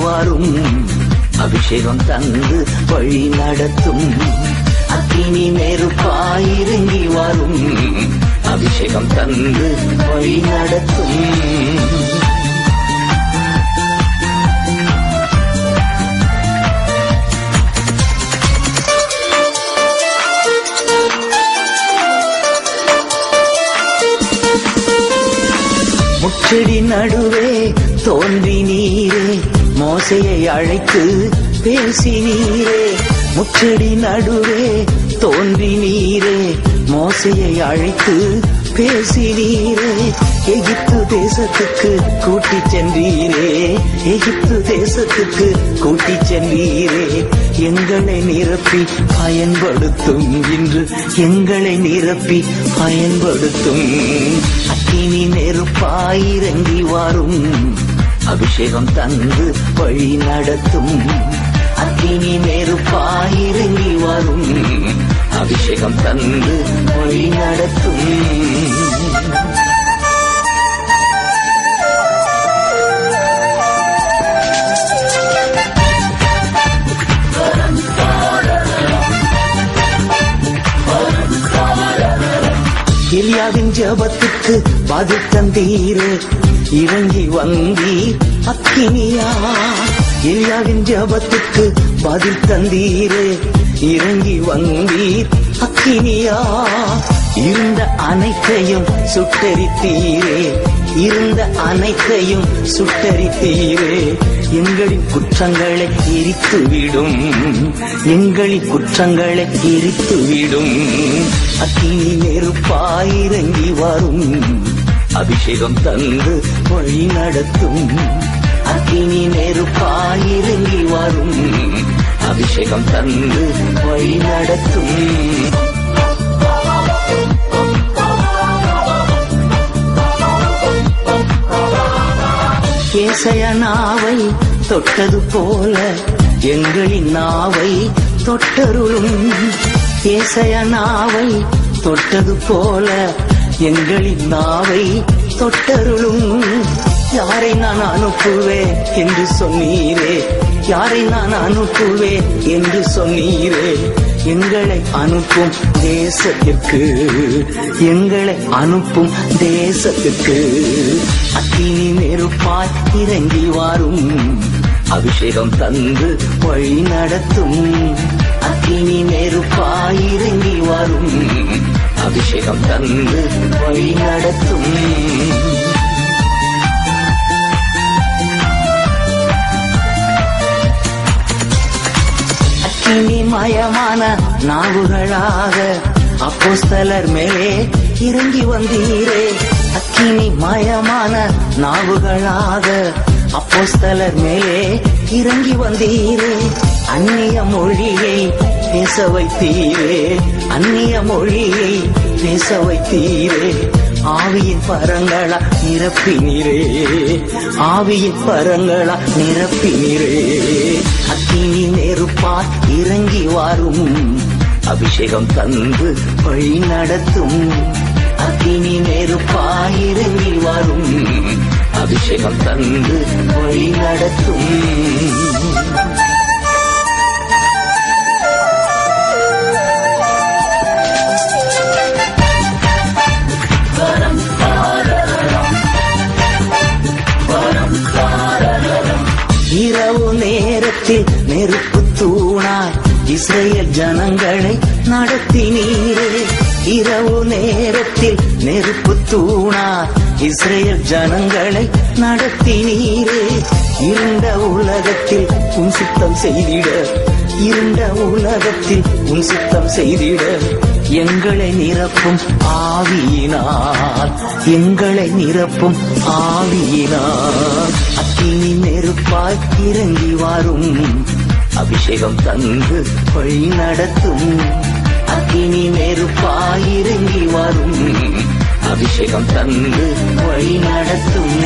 வரும், அபிஷேகம் தந்து வழி நடத்தும். அக்கினி நெருப்பாயிறங்கி வரும், அபிஷேகம் தந்து வழி நடத்தும். முச்செடி நடுவே தோன்றி நீரே, மோசையை அழைத்து பேசி நீரே. முச்செடி நடுவே தோன்றி நீரே, மோசையை அழைத்து பேசி நீரே. எகிப்து தேசத்துக்கு கூட்டிச் சென்றீரே, எகிப்து தேசத்துக்கு கூட்டிச் சென்றீரே. எங்களை நிரப்பி பயன்படுத்தும், இன்று எங்களை நிரப்பி பயன்படுத்தும். அக்கினி நெருப்பாயிறங்கி வரும், அபிஷேகம் தந்து வழி நடத்தும். அக்கினி நெருப்பாயிறங்கி வரும், அபிஷேகம் தந்து வழி நடத்தும். எலியாவின் ஜெபத்துக்கு பதில் தந்தீரே, இறங்கி வந்தீர் அக்கினியா. எலியாவின் ஜெபத்துக்கு பதில் தந்தீரே, இறங்கி வந்தீர் அக்கினியா. இருந்த அனைத்தையும் சுட்டரித்தீரே, இருந்த அனைத்தையும் சுட்டரித்தீரே. எங்களின் குற்றங்களை எரித்துவிடும், எங்களின் குற்றங்களை எரித்துவிடும். அக்கினி நெருப்பாயிறங்கி வரும், அபிஷேகம் தந்து வழி நடத்தும். அக்கினி நெருப்பாயிறங்கி வரும், அபிஷேகம் தந்து வழி நடத்தும். ஏசாயா நாவை தொட்டது போல எங்களின் நாவை தொட்டருளும். ஏசாயா நாவை தொட்டது போல எங்களின் நாவை தொட்டருளும். யாரை நான் அனுப்புவேன் என்று சொன்னீரே, யாரை நான் அனுப்புவேன் என்று சொன்னீரே. எங்களை அனுப்பும் தேசத்திற்கு, எங்களை அனுப்பும் தேசத்திற்கு. அக்கினி நெருப்பாய் இறங்கி வரும், அபிஷேகம் தந்து வழி நடத்தும். அக்கினி நெருப்பாய் இறங்கி வரும், அபிஷேகம் தந்து வழி நடத்தும். மயமான நாவுகளாக அப்போஸ்தலர் மேலே இறங்கி வந்தீரே. அக்கினி மயமான நாவுகளாக அப்போஸ்தலர் மேலே இறங்கி வந்தீரே. அந்நிய மொழியை பேச வைத்தீரே, அந்நிய மொழியை பேச வைத்தீரே. ஆவியின் பரங்களா நிரப்பினீரே, ஆவியின் பரங்களா நிரப்பினீரே. அக்கினி நெருப்பாய் இறங்கி வரும், அபிஷேகம் தந்து வழி நடத்தும். அக்கினி நெருப்பாய் இறங்கி வரும், அபிஷேகம் தந்து வழி நடத்தும். இரவு நேரத்தில் நெருப்பு தூணாய் இஸ்ரேல் ஜனங்களை நடத்தினீரே. இரவு நேரத்தில் நெருப்பு தூணாய் இஸ்ரேல் ஜனங்களை நடத்தினீரே. இருண்ட உலகத்தில் உன் சித்தம் செய்திட, இருண்ட உலகத்தில் உன் சித்தம் செய்திட. எங்களை நிரப்பும் ஆவியினார், எங்களை நிரப்பும் ஆவியினார். அக்கினி நெருப்பாய் இறங்கி வரும், அபிஷேகம் தந்து வழி நடத்தும். அக்கினி நெருப்பாய் இறங்கி வரும், அபிஷேகம் தந்து வழி நடத்தும்.